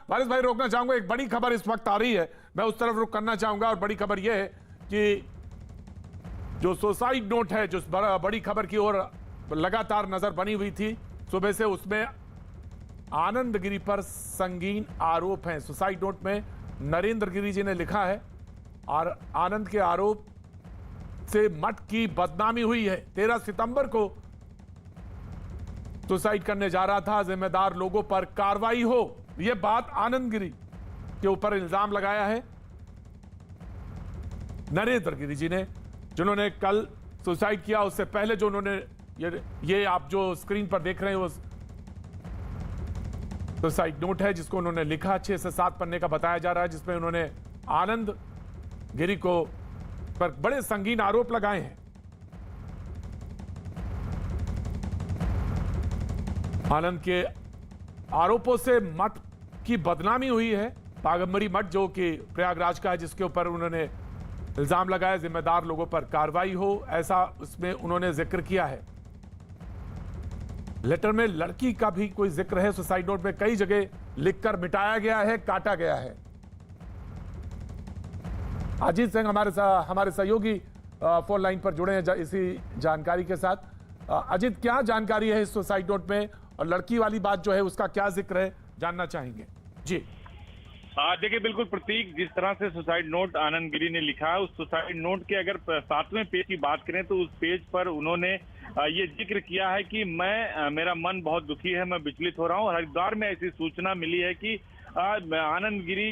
वारिस भाई रोकना चाहूंगा, एक बड़ी खबर इस वक्त आ रही है, मैं उस तरफ रुख करना चाहूंगा। और बड़ी खबर यह है कि जो सुसाइड नोट है, जो बड़ी खबर की ओर लगातार नजर बनी हुई थी सुबह से, उसमें आनंद गिरी पर संगीन आरोप हैं। सुसाइड नोट में नरेंद्र गिरी जी ने लिखा है और आनंद के आरोप से मठ की बदनामी हुई है। 13 सितंबर को सुसाइड करने जा रहा था, जिम्मेदार लोगों पर कार्रवाई हो, यह बात आनंद गिरी के ऊपर इल्जाम लगाया है नरेंद्र गिरी जी ने, जिन्होंने कल सुसाइड किया। उससे पहले जो उन्होंने ये आप जो स्क्रीन पर देख रहे हैं वो सुसाइड नोट है जिसको उन्होंने लिखा, 6 से 7 पन्ने का बताया जा रहा है, जिसमें उन्होंने आनंद गिरी को पर बड़े संगीन आरोप लगाए हैं। आनंद के आरोपों से मठ की बदनामी हुई है। पागंबरी मठ जो कि प्रयागराज का है, जिसके ऊपर उन्होंने इल्जाम लगाया, जिम्मेदार लोगों पर कार्रवाई हो, ऐसा उसमें उन्होंने जिक्र किया है। लेटर में लड़की का भी कोई जिक्र है, सुसाइड नोट में कई जगह लिखकर मिटाया गया है, काटा गया है। अजीत सिंह हमारे सहयोगी फोन लाइन पर जुड़े हैं इसी जानकारी के साथ। अजीत, क्या जानकारी है इस सुसाइड नोट में और लड़की वाली बात जो है उसका क्या जिक्र है, जानना चाहेंगे जी। देखिए, बिल्कुल प्रतीक, जिस तरह से सुसाइड नोट आनंद गिरी ने लिखा है, उस सुसाइड नोट के अगर 7वें पेज की बात करें तो उस पेज पर उन्होंने ये जिक्र किया है कि मेरा मन बहुत दुखी है, मैं विचलित हो रहा हूँ। हरिद्वार में ऐसी सूचना मिली है कि आनंद गिरी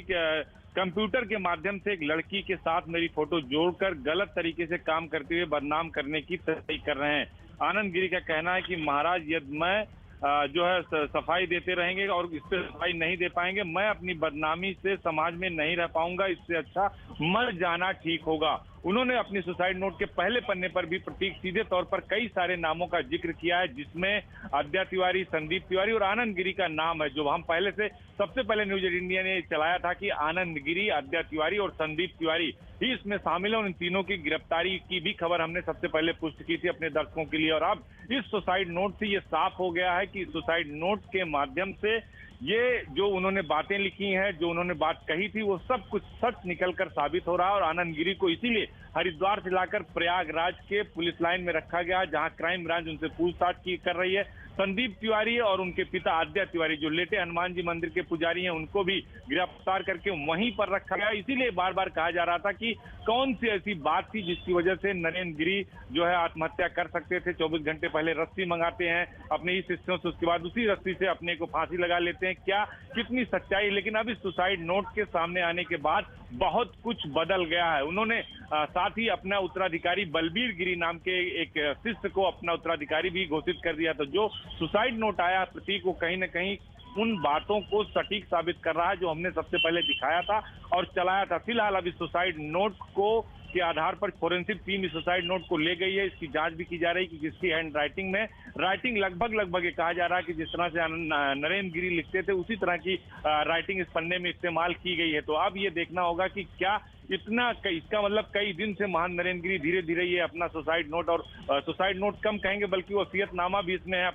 कंप्यूटर के माध्यम से एक लड़की के साथ मेरी फोटो जोड़कर गलत तरीके से काम करते हुए बदनाम करने की तैयारी कर रहे हैं। आनंद गिरी का कहना है कि महाराज, यदि मैं जो है सफाई देते रहेंगे और इस पे सफाई नहीं दे पाएंगे, मैं अपनी बदनामी से समाज में नहीं रह पाऊंगा, इससे अच्छा मर जाना ठीक होगा। उन्होंने अपनी सुसाइड नोट के पहले पन्ने पर भी प्रतीक सीधे तौर पर कई सारे नामों का जिक्र किया है, जिसमें आद्या तिवारी, संदीप तिवारी और आनंद गिरी का नाम है, जो हम पहले से सबसे पहले न्यूज इंडिया ने चलाया था कि आनंद गिरी, आद्या तिवारी और संदीप तिवारी ही इसमें शामिल है। उन तीनों की गिरफ्तारी की भी खबर हमने सबसे पहले पुष्टि की थी अपने दर्शकों के लिए। और अब इस सुसाइड नोट से ये साफ हो गया है कि सुसाइड नोट के माध्यम से ये जो उन्होंने बातें लिखी हैं, जो उन्होंने बात कही थी, वो सब कुछ सच निकलकर साबित हो रहा है। और आनंद गिरी को इसीलिए हरिद्वार से लाकर प्रयागराज के पुलिस लाइन में रखा गया, जहां क्राइम ब्रांच उनसे पूछताछ कर रही है। संदीप तिवारी और उनके पिता आद्या तिवारी, जो लेटे हनुमान जी मंदिर के पुजारी हैं, उनको भी गिरफ्तार करके वहीं पर रखा गया। इसीलिए बार बार कहा जा रहा था कि कौन सी ऐसी बात थी जिसकी वजह से नरेंद्र गिरी जो है आत्महत्या कर सकते थे। 24 घंटे पहले रस्सी मंगाते हैं अपने ही शिष्यों से, उसके बाद उसी रस्सी से अपने को फांसी लगा लेते हैं। क्या कितनी सच्चाई, लेकिन अब इस सुसाइड नोट के सामने आने के बाद बहुत कुछ बदल गया है। उन्होंने साथ ही अपना उत्तराधिकारी बलबीर गिरी नाम के एक शिष्य को अपना उत्तराधिकारी भी घोषित कर दिया। तो जो सुसाइड नोट आया प्रतीक, वो कहीं ना कहीं उन बातों को सटीक साबित कर रहा है जो हमने सबसे पहले दिखाया था और चलाया था। फिलहाल अभी सुसाइड नोट को के आधार पर फोरेंसिक टीम इस सुसाइड नोट को ले गई है। इसकी जांच भी की जा रही है कि किसकी हैंड राइटिंग में राइटिंग लगभग ये कहा जा रहा है कि जिस तरह से नरेंद्र गिरी लिखते थे उसी तरह की राइटिंग इस पन्ने में इस्तेमाल की गई है। तो अब ये देखना होगा कि क्या इसका मतलब कई दिन से महान नरेंद्र गिरी धीरे धीरे ये अपना सुसाइड नोट, और सुसाइड नोट कम कहेंगे बल्कि वसीयतनामा भी इसमें है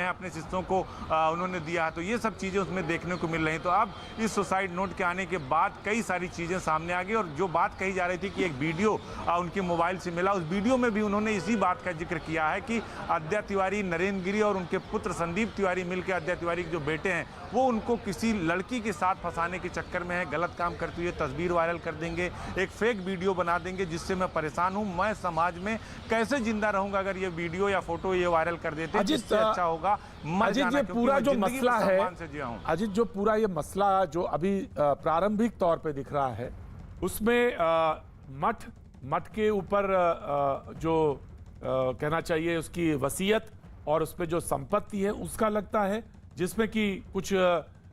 अपने शिष्यों को उन्होंने दिया है। तो ये सब चीजें उसमें देखने को मिल रही हैं। तो अब इस सुसाइड नोट के आने के बाद कई सारी चीजें सामने आ गई। और जो बात कही जा रही थी कि एक वीडियो उनके मोबाइल से मिला, उस वीडियो में भी उन्होंने इसी बात का जिक्र किया है कि आद्या तिवारी, नरेंद्र गिरी और उनके पुत्र संदीप तिवारी मिलकर आद्या तिवारी के जो बेटे हैं वो उनको किसी लड़की के साथ फंसाने के चक्कर में है, गलत काम करते हुए तस्वीर वायरल कर देंगे, एक फेक वीडियो बना देंगे, जिससे मैं परेशान हूं, मैं समाज में कैसे जिंदा रहूंगा अगर ये वीडियो या फोटो ये वायरल कर देते हैं, जिससे अच्छा होगा अजीत, ये पूरा जो मसला है, अजीत, जो पूरा ये मसला जो अभी प्रारंभिक तौर पे दिख रहा है उसमें मठ के ऊपर जो कहना चाहिए उसकी वसीयत और उस पर जो संपत्ति है उसका लगता है, जिसमें कि कुछ